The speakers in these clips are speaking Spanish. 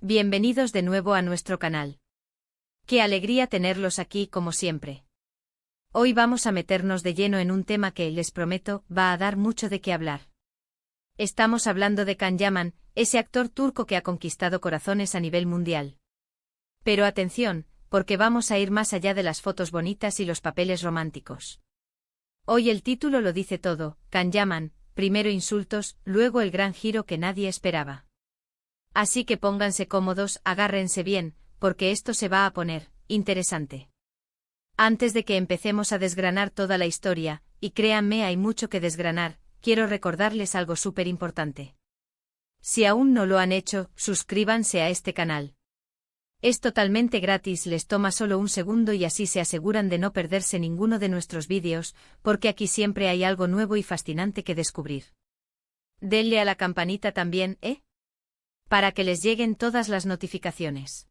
Bienvenidos de nuevo a nuestro canal. Qué alegría tenerlos aquí como siempre. Hoy vamos a meternos de lleno en un tema que, les prometo, va a dar mucho de qué hablar. Estamos hablando de Can Yaman, ese actor turco que ha conquistado corazones a nivel mundial. Pero atención, porque vamos a ir más allá de las fotos bonitas y los papeles románticos. Hoy el título lo dice todo: Can Yaman, primero insultos, luego el gran giro que nadie esperaba. Así que pónganse cómodos, agárrense bien, porque esto se va a poner interesante. Antes de que empecemos a desgranar toda la historia, y créanme, hay mucho que desgranar, quiero recordarles algo súper importante. Si aún no lo han hecho, suscríbanse a este canal. Es totalmente gratis, les toma solo un segundo y así se aseguran de no perderse ninguno de nuestros vídeos, porque aquí siempre hay algo nuevo y fascinante que descubrir. Denle a la campanita también, para que les lleguen todas las notificaciones.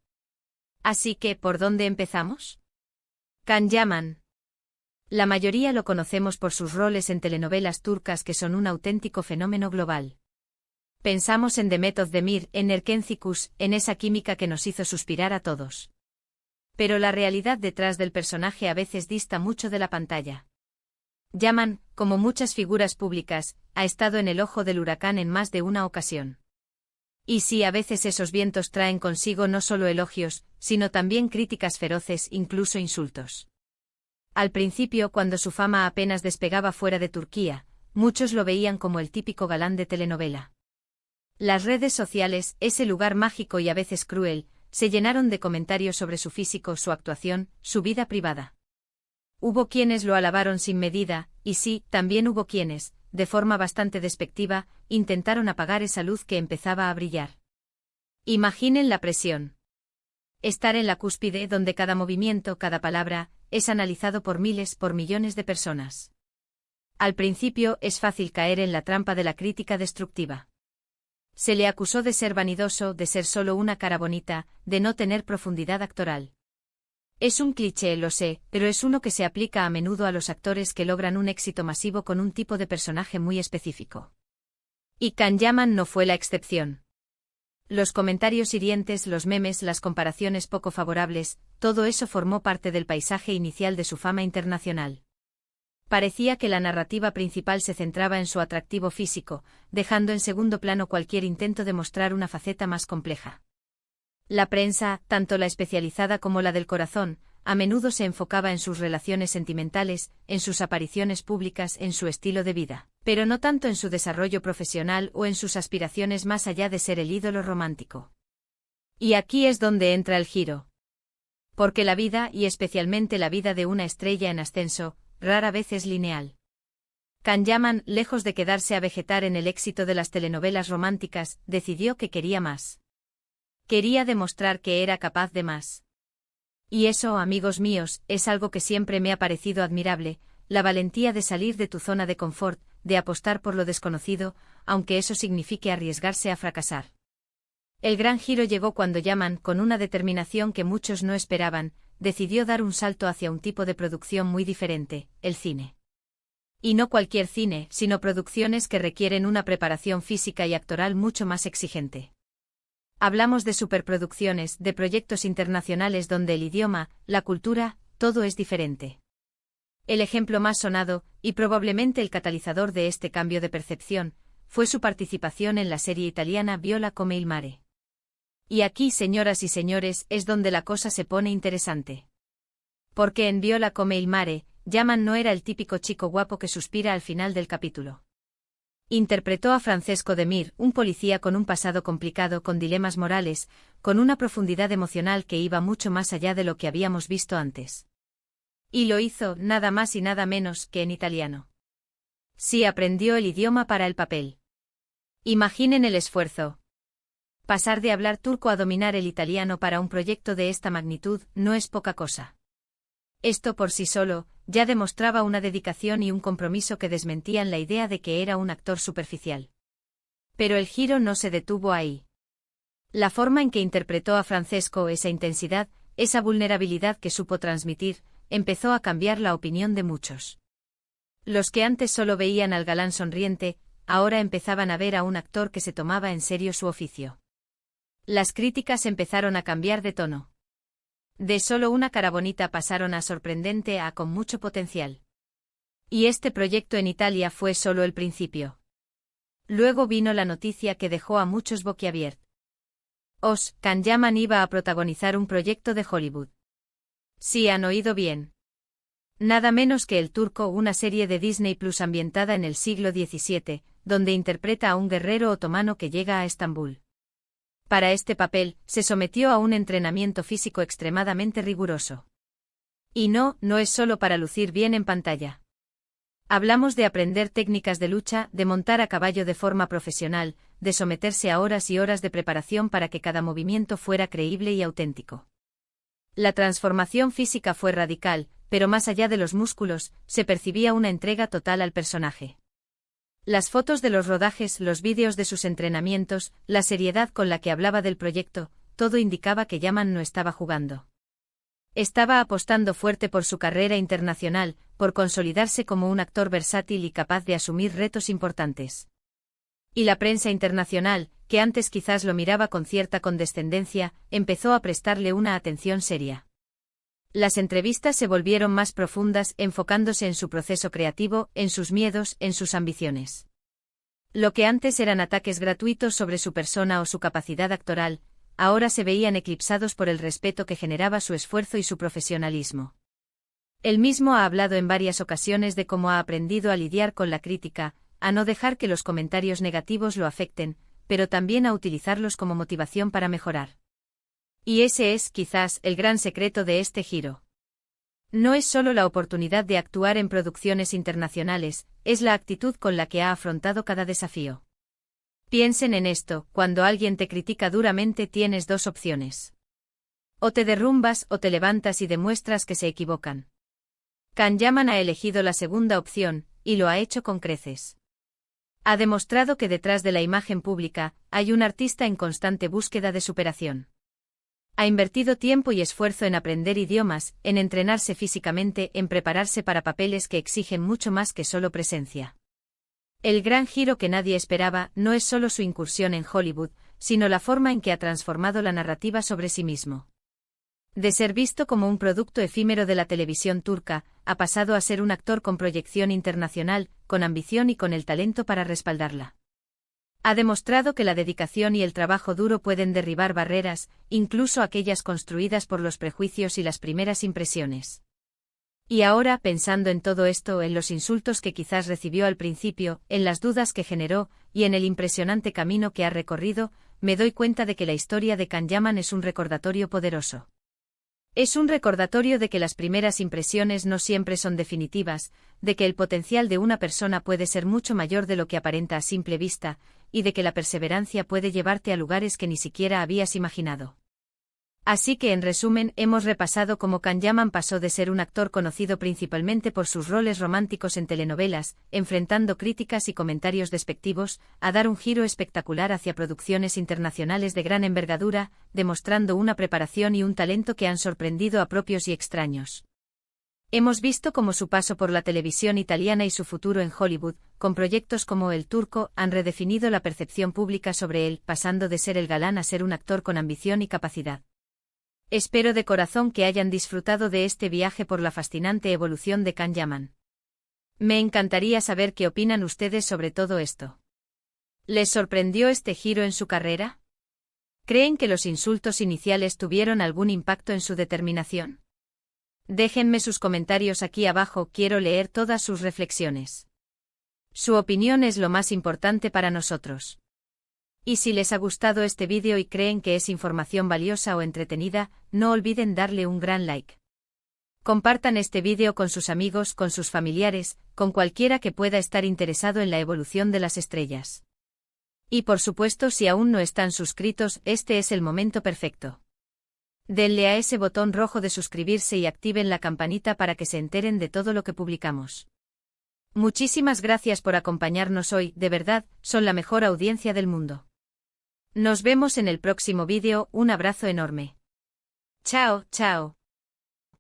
Así que, ¿por dónde empezamos? Can Yaman. La mayoría lo conocemos por sus roles en telenovelas turcas que son un auténtico fenómeno global. Pensamos en Demet Özdemir, en Erkenci, en esa química que nos hizo suspirar a todos. Pero la realidad detrás del personaje a veces dista mucho de la pantalla. Yaman, como muchas figuras públicas, ha estado en el ojo del huracán en más de una ocasión. Y sí, a veces esos vientos traen consigo no solo elogios, sino también críticas feroces, incluso insultos. Al principio, cuando su fama apenas despegaba fuera de Turquía, muchos lo veían como el típico galán de telenovela. Las redes sociales, ese lugar mágico y a veces cruel, se llenaron de comentarios sobre su físico, su actuación, su vida privada. Hubo quienes lo alabaron sin medida, y sí, también hubo quienes, de forma bastante despectiva, intentaron apagar esa luz que empezaba a brillar. Imaginen la presión. Estar en la cúspide donde cada movimiento, cada palabra, es analizado por miles, por millones de personas. Al principio es fácil caer en la trampa de la crítica destructiva. Se le acusó de ser vanidoso, de ser solo una cara bonita, de no tener profundidad actoral. Es un cliché, lo sé, pero es uno que se aplica a menudo a los actores que logran un éxito masivo con un tipo de personaje muy específico. Y Can Yaman no fue la excepción. Los comentarios hirientes, los memes, las comparaciones poco favorables, todo eso formó parte del paisaje inicial de su fama internacional. Parecía que la narrativa principal se centraba en su atractivo físico, dejando en segundo plano cualquier intento de mostrar una faceta más compleja. La prensa, tanto la especializada como la del corazón, a menudo se enfocaba en sus relaciones sentimentales, en sus apariciones públicas, en su estilo de vida, pero no tanto en su desarrollo profesional o en sus aspiraciones más allá de ser el ídolo romántico. Y aquí es donde entra el giro. Porque la vida, y especialmente la vida de una estrella en ascenso, rara vez es lineal. Can Yaman, lejos de quedarse a vegetar en el éxito de las telenovelas románticas, decidió que quería más. Quería demostrar que era capaz de más. Y eso, amigos míos, es algo que siempre me ha parecido admirable, la valentía de salir de tu zona de confort, de apostar por lo desconocido, aunque eso signifique arriesgarse a fracasar. El gran giro llegó cuando Yaman, con una determinación que muchos no esperaban, decidió dar un salto hacia un tipo de producción muy diferente, el cine. Y no cualquier cine, sino producciones que requieren una preparación física y actoral mucho más exigente. Hablamos de superproducciones, de proyectos internacionales donde el idioma, la cultura, todo es diferente. El ejemplo más sonado, y probablemente el catalizador de este cambio de percepción, fue su participación en la serie italiana Viola come il mare. Y aquí, señoras y señores, es donde la cosa se pone interesante. Porque en Viola come il mare, Yaman no era el típico chico guapo que suspira al final del capítulo. Interpretó a Francesco Demir, un policía con un pasado complicado, con dilemas morales, con una profundidad emocional que iba mucho más allá de lo que habíamos visto antes. Y lo hizo, nada más y nada menos, que en italiano. Sí, aprendió el idioma para el papel. Imaginen el esfuerzo. Pasar de hablar turco a dominar el italiano para un proyecto de esta magnitud no es poca cosa. Esto por sí solo ya demostraba una dedicación y un compromiso que desmentían la idea de que era un actor superficial. Pero el giro no se detuvo ahí. La forma en que interpretó a Francesco, esa intensidad, esa vulnerabilidad que supo transmitir, empezó a cambiar la opinión de muchos. Los que antes solo veían al galán sonriente, ahora empezaban a ver a un actor que se tomaba en serio su oficio. Las críticas empezaron a cambiar de tono. De solo una cara bonita pasaron a sorprendente a con mucho potencial. Y este proyecto en Italia fue solo el principio. Luego vino la noticia que dejó a muchos boquiabiertos. Can Yaman iba a protagonizar un proyecto de Hollywood. Sí, han oído bien. Nada menos que El Turco, una serie de Disney Plus ambientada en el siglo XVII, donde interpreta a un guerrero otomano que llega a Estambul. Para este papel, se sometió a un entrenamiento físico extremadamente riguroso. Y no es solo para lucir bien en pantalla. Hablamos de aprender técnicas de lucha, de montar a caballo de forma profesional, de someterse a horas y horas de preparación para que cada movimiento fuera creíble y auténtico. La transformación física fue radical, pero más allá de los músculos, se percibía una entrega total al personaje. Las fotos de los rodajes, los vídeos de sus entrenamientos, la seriedad con la que hablaba del proyecto, todo indicaba que Yaman no estaba jugando. Estaba apostando fuerte por su carrera internacional, por consolidarse como un actor versátil y capaz de asumir retos importantes. Y la prensa internacional, que antes quizás lo miraba con cierta condescendencia, empezó a prestarle una atención seria. Las entrevistas se volvieron más profundas, enfocándose en su proceso creativo, en sus miedos, en sus ambiciones. Lo que antes eran ataques gratuitos sobre su persona o su capacidad actoral, ahora se veían eclipsados por el respeto que generaba su esfuerzo y su profesionalismo. Él mismo ha hablado en varias ocasiones de cómo ha aprendido a lidiar con la crítica, a no dejar que los comentarios negativos lo afecten, pero también a utilizarlos como motivación para mejorar. Y ese es, quizás, el gran secreto de este giro. No es solo la oportunidad de actuar en producciones internacionales, es la actitud con la que ha afrontado cada desafío. Piensen en esto, cuando alguien te critica duramente tienes dos opciones. O te derrumbas o te levantas y demuestras que se equivocan. Can Yaman ha elegido la segunda opción, y lo ha hecho con creces. Ha demostrado que detrás de la imagen pública, hay un artista en constante búsqueda de superación. Ha invertido tiempo y esfuerzo en aprender idiomas, en entrenarse físicamente, en prepararse para papeles que exigen mucho más que solo presencia. El gran giro que nadie esperaba no es solo su incursión en Hollywood, sino la forma en que ha transformado la narrativa sobre sí mismo. De ser visto como un producto efímero de la televisión turca, ha pasado a ser un actor con proyección internacional, con ambición y con el talento para respaldarla. Ha demostrado que la dedicación y el trabajo duro pueden derribar barreras, incluso aquellas construidas por los prejuicios y las primeras impresiones. Y ahora, pensando en todo esto, en los insultos que quizás recibió al principio, en las dudas que generó, y en el impresionante camino que ha recorrido, me doy cuenta de que la historia de Can Yaman es un recordatorio poderoso. Es un recordatorio de que las primeras impresiones no siempre son definitivas, de que el potencial de una persona puede ser mucho mayor de lo que aparenta a simple vista, y de que la perseverancia puede llevarte a lugares que ni siquiera habías imaginado. Así que en resumen, hemos repasado cómo Can Yaman pasó de ser un actor conocido principalmente por sus roles románticos en telenovelas, enfrentando críticas y comentarios despectivos, a dar un giro espectacular hacia producciones internacionales de gran envergadura, demostrando una preparación y un talento que han sorprendido a propios y extraños. Hemos visto cómo su paso por la televisión italiana y su futuro en Hollywood, con proyectos como El Turco, han redefinido la percepción pública sobre él, pasando de ser el galán a ser un actor con ambición y capacidad. Espero de corazón que hayan disfrutado de este viaje por la fascinante evolución de Can Yaman. Me encantaría saber qué opinan ustedes sobre todo esto. ¿Les sorprendió este giro en su carrera? ¿Creen que los insultos iniciales tuvieron algún impacto en su determinación? Déjenme sus comentarios aquí abajo, quiero leer todas sus reflexiones. Su opinión es lo más importante para nosotros. Y si les ha gustado este vídeo y creen que es información valiosa o entretenida, no olviden darle un gran like. Compartan este vídeo con sus amigos, con sus familiares, con cualquiera que pueda estar interesado en la evolución de las estrellas. Y por supuesto, si aún no están suscritos, este es el momento perfecto. Denle a ese botón rojo de suscribirse y activen la campanita para que se enteren de todo lo que publicamos. Muchísimas gracias por acompañarnos hoy, de verdad, son la mejor audiencia del mundo. Nos vemos en el próximo vídeo, un abrazo enorme. Chao, chao.